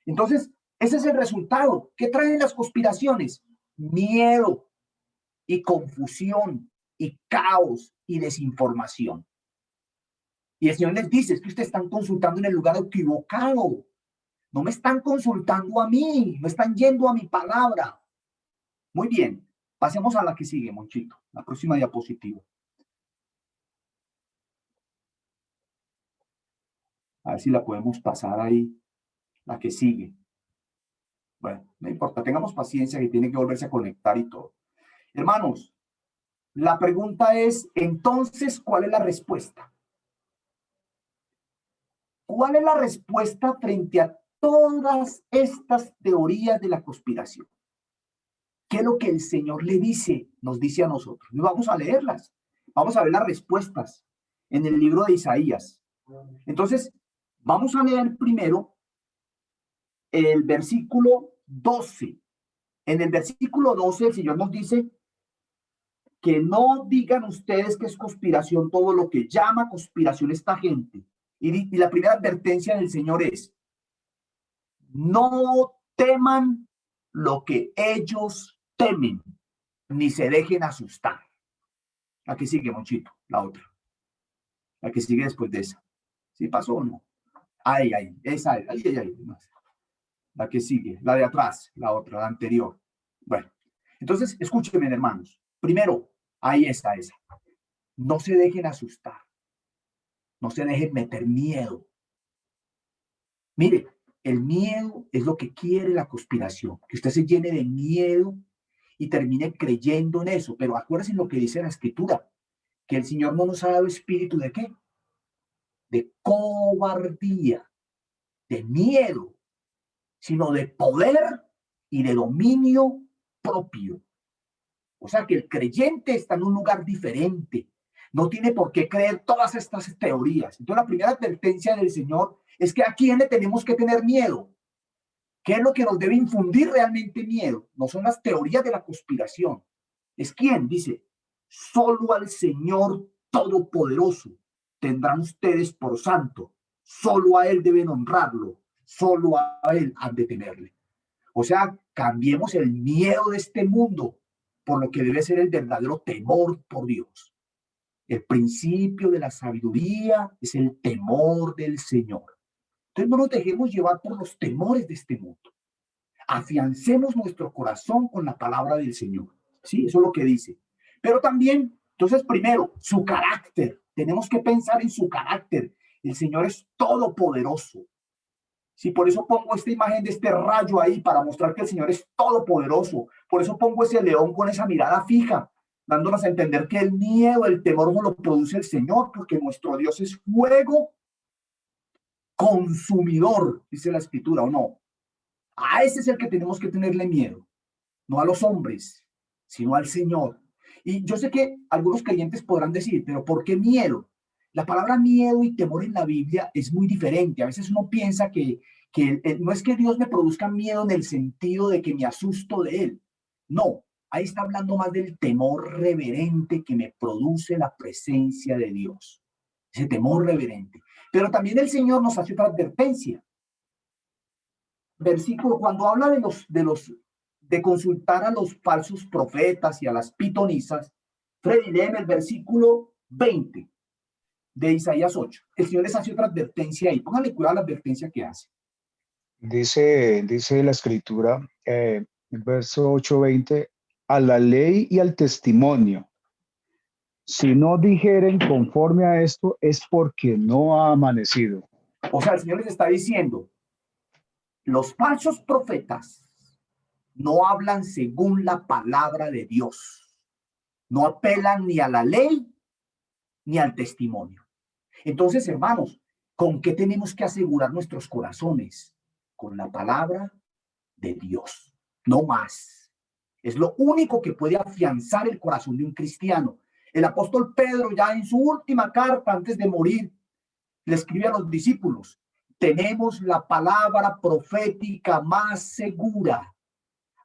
Entonces, ese es el resultado. ¿Qué traen las conspiraciones? Miedo y confusión y caos y desinformación. Y el Señor les dice, es que ustedes están consultando en el lugar equivocado. No me están consultando a mí, no están yendo a mi palabra. Muy bien, pasemos a la que sigue, Monchito, la próxima diapositiva. A ver si la podemos pasar ahí, la que sigue. Bueno, no importa, tengamos paciencia que tiene que volverse a conectar y todo. Hermanos, la pregunta es, entonces, ¿cuál es la respuesta? ¿Cuál es la respuesta frente a todas estas teorías de la conspiración? ¿Qué es lo que el Señor le dice, nos dice a nosotros? Y vamos a leerlas. Vamos a ver las respuestas en el libro de Isaías. Entonces, vamos a leer primero el versículo 12. En el versículo 12, el Señor nos dice que no digan ustedes que es conspiración todo lo que llama conspiración esta gente. Y la primera advertencia del Señor es, no teman lo que ellos temen, ni se dejen asustar. La que sigue, Monchito, la otra. La que sigue después de esa. ¿Sí pasó o no? Ahí, esa, ahí. La que sigue, la de atrás, la otra, la anterior. Bueno, entonces, escúchenme, hermanos. Primero, ahí está esa. No se dejen asustar. No se dejen meter miedo. Mire, el miedo es lo que quiere la conspiración, que usted se llene de miedo y termine creyendo en eso. Pero acuérdense lo que dice la Escritura, que el Señor no nos ha dado espíritu ¿de qué? De cobardía, de miedo, sino de poder y de dominio propio. O sea que el creyente está en un lugar diferente. No tiene por qué creer todas estas teorías. Entonces la primera advertencia del Señor es que a quién le tenemos que tener miedo. ¿Qué es lo que nos debe infundir realmente miedo? No son las teorías de la conspiración. ¿Es quién? Dice, solo al Señor Todopoderoso tendrán ustedes por santo. Solo a Él deben honrarlo. Solo a Él han de temerle. O sea, cambiemos el miedo de este mundo por lo que debe ser el verdadero temor por Dios. El principio de la sabiduría es el temor del Señor. Entonces no nos dejemos llevar por los temores de este mundo. Afiancemos nuestro corazón con la palabra del Señor. Sí, eso es lo que dice. Pero también, entonces primero, su carácter. Tenemos que pensar en su carácter. El Señor es todopoderoso. Sí, por eso pongo esta imagen de este rayo ahí para mostrar que el Señor es todopoderoso. Por eso pongo ese león con esa mirada fija, dándonos a entender que el miedo, el temor no lo produce el Señor, porque nuestro Dios es fuego consumidor, dice la Escritura, ¿o no? A ese es el que tenemos que tenerle miedo, no a los hombres, sino al Señor. Y yo sé que algunos creyentes podrán decir, pero ¿por qué miedo? La palabra miedo y temor en la Biblia es muy diferente. A veces uno piensa que no es que Dios me produzca miedo en el sentido de que me asusto de Él. No, ahí está hablando más del temor reverente que me produce la presencia de Dios. Ese temor reverente. Pero también el Señor nos hace otra advertencia. Versículo, cuando habla de consultar a los falsos profetas y a las pitonisas, Freddy, léeme el versículo 20 de Isaías 8. El Señor les hace otra advertencia ahí. Póngale cuidado a la advertencia que hace. Dice la escritura, el verso 8:20, a la ley y al testimonio. Si no dijeren conforme a esto, es porque no ha amanecido. O sea, el Señor les está diciendo, los falsos profetas no hablan según la palabra de Dios. No apelan ni a la ley ni al testimonio. Entonces, hermanos, ¿con qué tenemos que asegurar nuestros corazones? Con la palabra de Dios, no más. Es lo único que puede afianzar el corazón de un cristiano. El apóstol Pedro, ya en su última carta antes de morir, le escribe a los discípulos, tenemos la palabra profética más segura,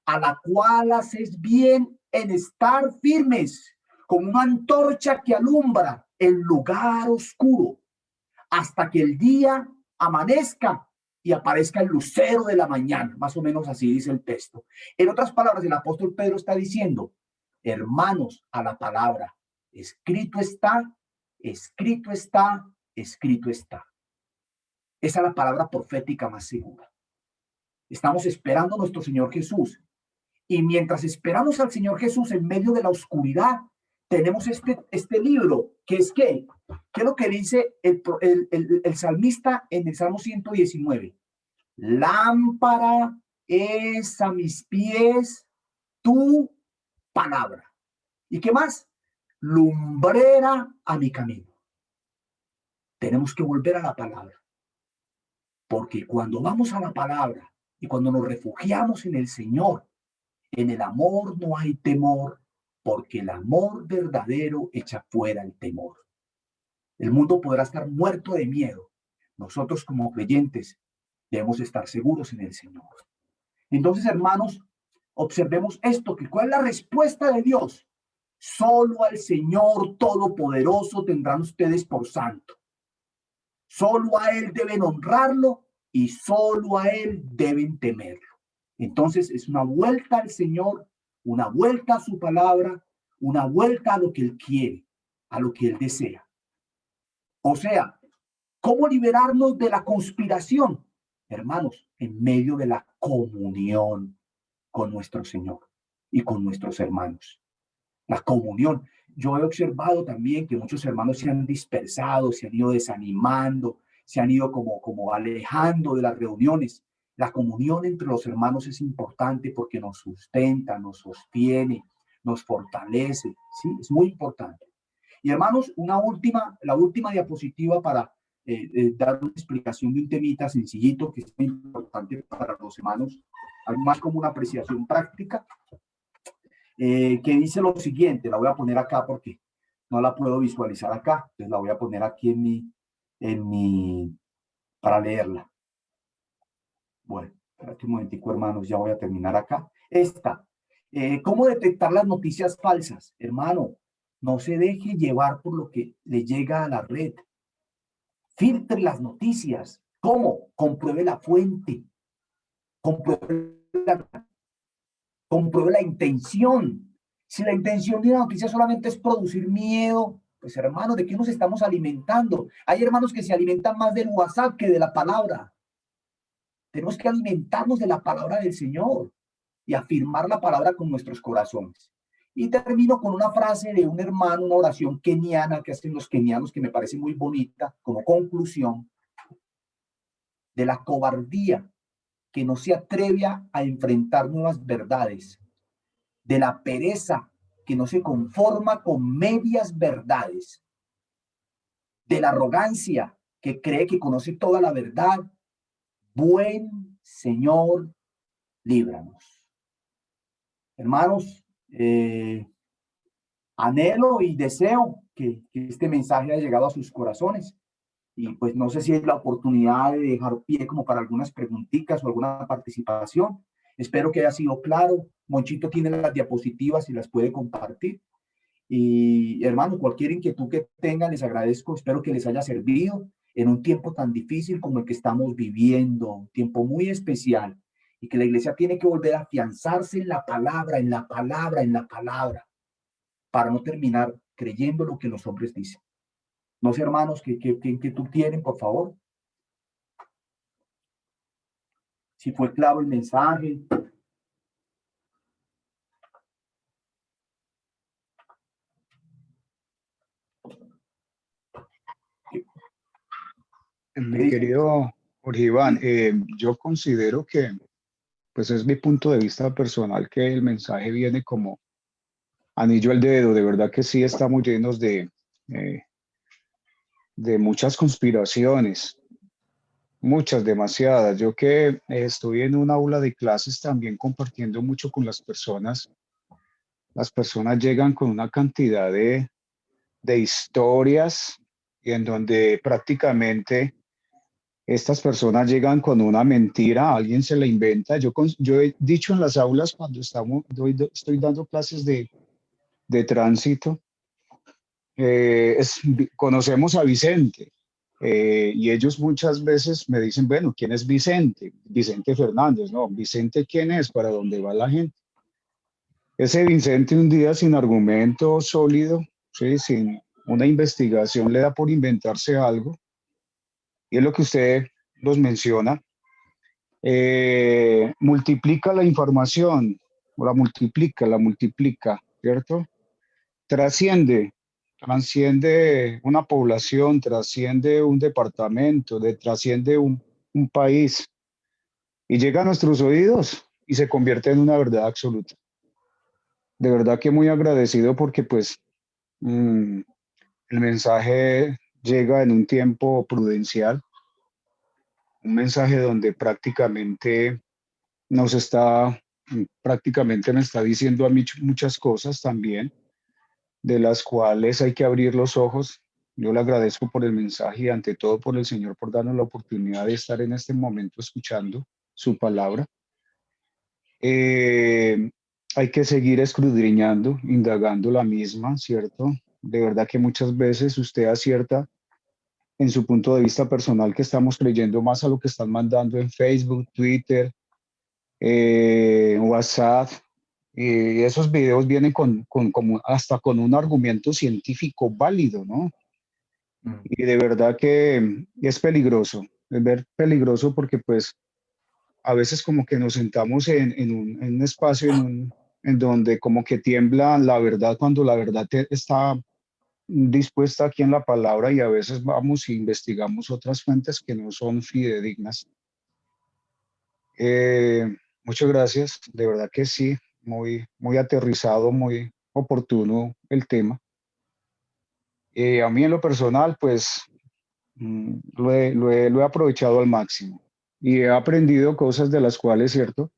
a la cual haces bien en estar firmes, como una antorcha que alumbra el lugar oscuro, hasta que el día amanezca y aparezca el lucero de la mañana. Más o menos así dice el texto. En otras palabras, el apóstol Pedro está diciendo, hermanos, a la palabra, escrito está, escrito está, escrito está. Esa es la palabra profética más segura. Estamos esperando a nuestro Señor Jesús. Y mientras esperamos al Señor Jesús en medio de la oscuridad, tenemos este libro, que es ¿qué? ¿Qué es lo que dice el salmista en el Salmo 119? Lámpara es a mis pies tu palabra. ¿Y qué más? Lumbrera a mi camino. Tenemos que volver a la palabra. Porque cuando vamos a la palabra y cuando nos refugiamos en el Señor, en el amor no hay temor, porque el amor verdadero echa fuera el temor. El mundo podrá estar muerto de miedo. Nosotros como creyentes debemos estar seguros en el Señor. Entonces, hermanos, observemos esto, que ¿cuál es la respuesta de Dios? Solo al Señor Todopoderoso tendrán ustedes por santo. Solo a Él deben honrarlo y solo a Él deben temerlo. Entonces es una vuelta al Señor, una vuelta a su palabra, una vuelta a lo que Él quiere, a lo que Él desea. O sea, ¿cómo liberarnos de la conspiración? Hermanos, en medio de la comunión con nuestro Señor y con nuestros hermanos. La comunión. Yo he observado también que muchos hermanos se han dispersado, se han ido desanimando, se han ido como alejando de las reuniones. La comunión entre los hermanos es importante porque nos sustenta, nos sostiene, nos fortalece. Sí, es muy importante. Y hermanos, la última diapositiva para dar una explicación de un temita sencillito que es muy importante para los hermanos, más como una apreciación práctica, que dice lo siguiente. La voy a poner acá porque no la puedo visualizar acá, entonces la voy a poner aquí para leerla. Bueno, espérate un momentico, hermanos, ya voy a terminar acá. ¿Cómo detectar las noticias falsas? Hermano, no se deje llevar por lo que le llega a la red. Filtre las noticias. ¿Cómo? Compruebe la fuente. Compruebe la intención. Si la intención de una noticia solamente es producir miedo, pues hermano, ¿de qué nos estamos alimentando? Hay hermanos que se alimentan más del WhatsApp que de la palabra. Tenemos que alimentarnos de la palabra del Señor y afirmar la palabra con nuestros corazones. Y termino con una frase de un hermano, una oración keniana que hacen los kenianos que me parece muy bonita, como conclusión de la cobardía que no se atreve a enfrentar nuevas verdades, de la pereza que no se conforma con medias verdades, de la arrogancia que cree que conoce toda la verdad. Buen Señor, líbranos. Hermanos, anhelo y deseo que este mensaje haya llegado a sus corazones. Y pues no sé si es la oportunidad de dejar pie como para algunas preguntitas o alguna participación. Espero que haya sido claro. Monchito tiene las diapositivas y las puede compartir. Y hermanos, cualquier inquietud que tengan, les agradezco. Espero que les haya servido en un tiempo tan difícil como el que estamos viviendo, un tiempo muy especial, y que la iglesia tiene que volver a afianzarse en la palabra, en la palabra, en la palabra, para no terminar creyendo lo que los hombres dicen. No sé, hermanos, ¿qué inquietud tienen, por favor? Si fue claro el mensaje. Mi querido Jorge Iván, yo considero que, pues es mi punto de vista personal, que el mensaje viene como anillo al dedo. De verdad que sí estamos llenos de muchas conspiraciones, muchas, demasiadas. Yo que estoy en un aula de clases también compartiendo mucho con las personas llegan con una cantidad de historias y en donde prácticamente estas personas llegan con una mentira, alguien se la inventa. Yo he dicho en las aulas cuando estoy dando clases de tránsito, conocemos a Vicente, y ellos muchas veces me dicen, bueno, ¿quién es Vicente? Vicente Fernández, no, Vicente, ¿quién es? ¿Para dónde va la gente? Ese Vicente un día sin argumento sólido, ¿sí? Sin una investigación, le da por inventarse algo, y es lo que usted los menciona. Multiplica la información, la multiplica, ¿cierto? Trasciende una población, trasciende un departamento, trasciende un país y llega a nuestros oídos y se convierte en una verdad absoluta. De verdad que muy agradecido porque pues el mensaje llega en un tiempo prudencial, un mensaje donde nos está, prácticamente me está diciendo a mí muchas cosas también, de las cuales hay que abrir los ojos. Yo le agradezco por el mensaje y ante todo por el Señor por darnos la oportunidad de estar en este momento escuchando su palabra. Hay que seguir escudriñando, indagando la misma, ¿cierto? De verdad que muchas veces usted acierta en su punto de vista personal que estamos creyendo más a lo que están mandando en Facebook, Twitter, WhatsApp, y esos videos vienen hasta con un argumento científico válido, ¿no? Y de verdad que es peligroso, es ver peligroso porque pues a veces como que nos sentamos en un espacio en donde como que tiembla la verdad cuando la verdad está dispuesta aquí en la palabra, y a veces vamos e investigamos otras fuentes que no son fidedignas. Muchas gracias, de verdad que sí, muy, muy aterrizado, muy oportuno el tema. A mí en lo personal, pues lo he aprovechado al máximo y he aprendido cosas de las cuales, ¿cierto?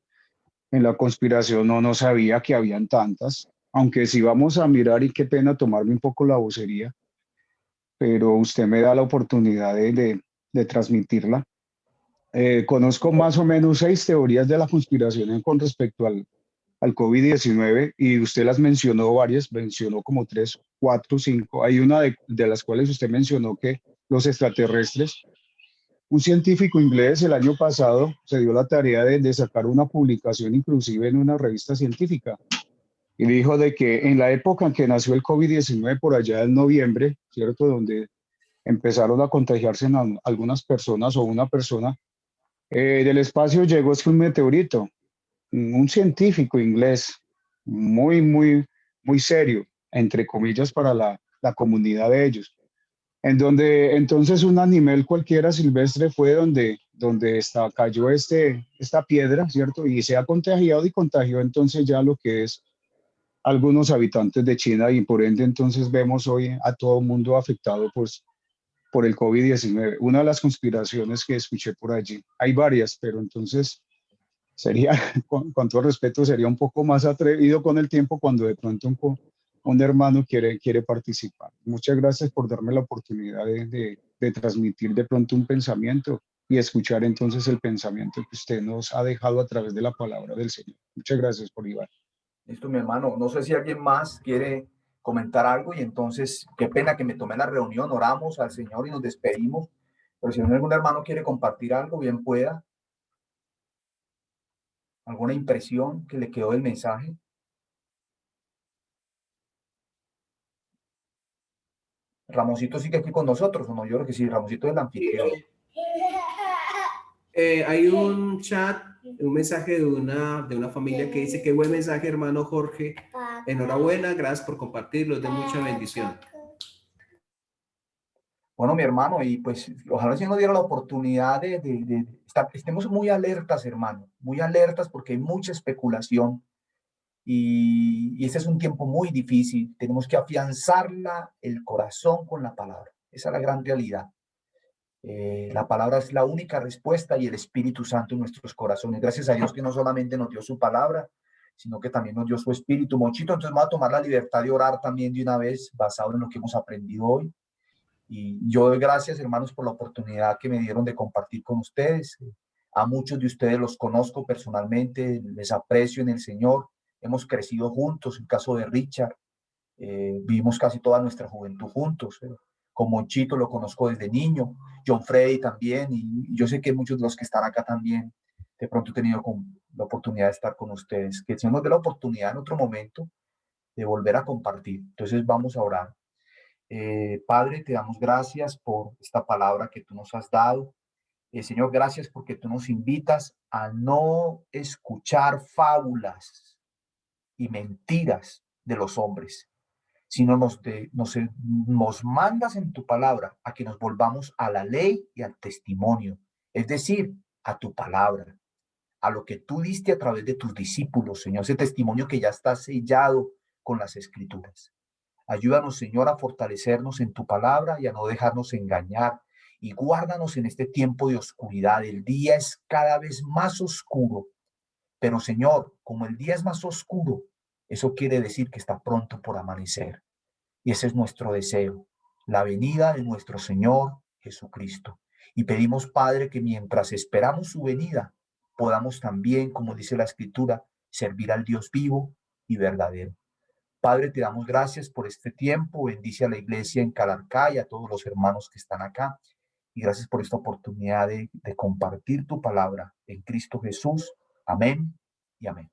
En la conspiración no sabía que habían tantas, aunque si vamos a mirar y qué pena tomarme un poco la vocería, pero usted me da la oportunidad de transmitirla. Conozco más o menos 6 teorías de la conspiración con respecto al COVID-19 y usted las mencionó varias, mencionó como 3, 4, 5. Hay una de las cuales usted mencionó que los extraterrestres, un científico inglés el año pasado se dio la tarea de sacar una publicación inclusive en una revista científica y dijo de que en la época en que nació el COVID-19 por allá en noviembre, ¿cierto? Donde empezaron a contagiarse algunas personas o una persona, del espacio llegó es que un meteorito, un científico inglés muy serio, entre comillas, para la comunidad de ellos, en donde entonces un animal cualquiera silvestre fue donde cayó esta piedra, ¿cierto? Y se ha contagiado y contagió entonces ya lo que es algunos habitantes de China y por ende entonces vemos hoy a todo el mundo afectado pues, por el COVID-19. Una de las conspiraciones que escuché por allí, hay varias, pero entonces sería, con todo respeto, sería un poco más atrevido con el tiempo cuando de pronto un hermano quiere participar. Muchas gracias por darme la oportunidad de transmitir de pronto un pensamiento y escuchar entonces el pensamiento que usted nos ha dejado a través de la palabra del Señor. Muchas gracias por Iván. Listo, mi hermano. No sé si alguien más quiere comentar algo y entonces, qué pena que me tomé la reunión, oramos al Señor y nos despedimos. Pero si algún hermano quiere compartir algo, bien pueda. ¿Alguna impresión que le quedó del mensaje? Ramoncito sigue aquí con nosotros, ¿o no? Yo creo que sí, Ramoncito es el anfitrión. Hay un chat, un mensaje de una familia que dice: qué buen mensaje, hermano Jorge. Enhorabuena, gracias por compartirlo, es de mucha bendición. Bueno, mi hermano, y pues ojalá si nos diera la oportunidad de estar, estemos muy alertas, hermano, muy alertas porque hay mucha especulación y este es un tiempo muy difícil. Tenemos que afianzar el corazón con la palabra. Esa es la gran realidad. La palabra es la única respuesta y el Espíritu Santo en nuestros corazones. Gracias a Dios que no solamente nos dio su palabra, sino que también nos dio su Espíritu. Monchito, entonces vamos a tomar la libertad de orar también de una vez, basado en lo que hemos aprendido hoy. Y yo doy gracias, hermanos, por la oportunidad que me dieron de compartir con ustedes. A muchos de ustedes los conozco personalmente, les aprecio en el Señor. Hemos crecido juntos. En el caso de Richard, vivimos casi toda nuestra juventud juntos. Con Monchito lo conozco desde niño, John Freddy también, y yo sé que muchos de los que están acá también, de pronto he tenido la oportunidad de estar con ustedes. Que el Señor nos dé la oportunidad en otro momento de volver a compartir. Entonces vamos a orar. Padre, te damos gracias por esta palabra que tú nos has dado. Señor, gracias porque tú nos invitas a no escuchar fábulas y mentiras de los hombres, sino nos mandas en tu palabra a que nos volvamos a la ley y al testimonio, es decir, a tu palabra, a lo que tú diste a través de tus discípulos, Señor, ese testimonio que ya está sellado con las escrituras. Ayúdanos, Señor, a fortalecernos en tu palabra y a no dejarnos engañar. Y guárdanos en este tiempo de oscuridad. El día es cada vez más oscuro. Pero, Señor, como el día es más oscuro, eso quiere decir que está pronto por amanecer. Y ese es nuestro deseo, la venida de nuestro Señor Jesucristo. Y pedimos, Padre, que mientras esperamos su venida, podamos también, como dice la Escritura, servir al Dios vivo y verdadero. Padre, te damos gracias por este tiempo. Bendice a la iglesia en Calarcá y a todos los hermanos que están acá. Y gracias por esta oportunidad de compartir tu palabra en Cristo Jesús. Amén y amén.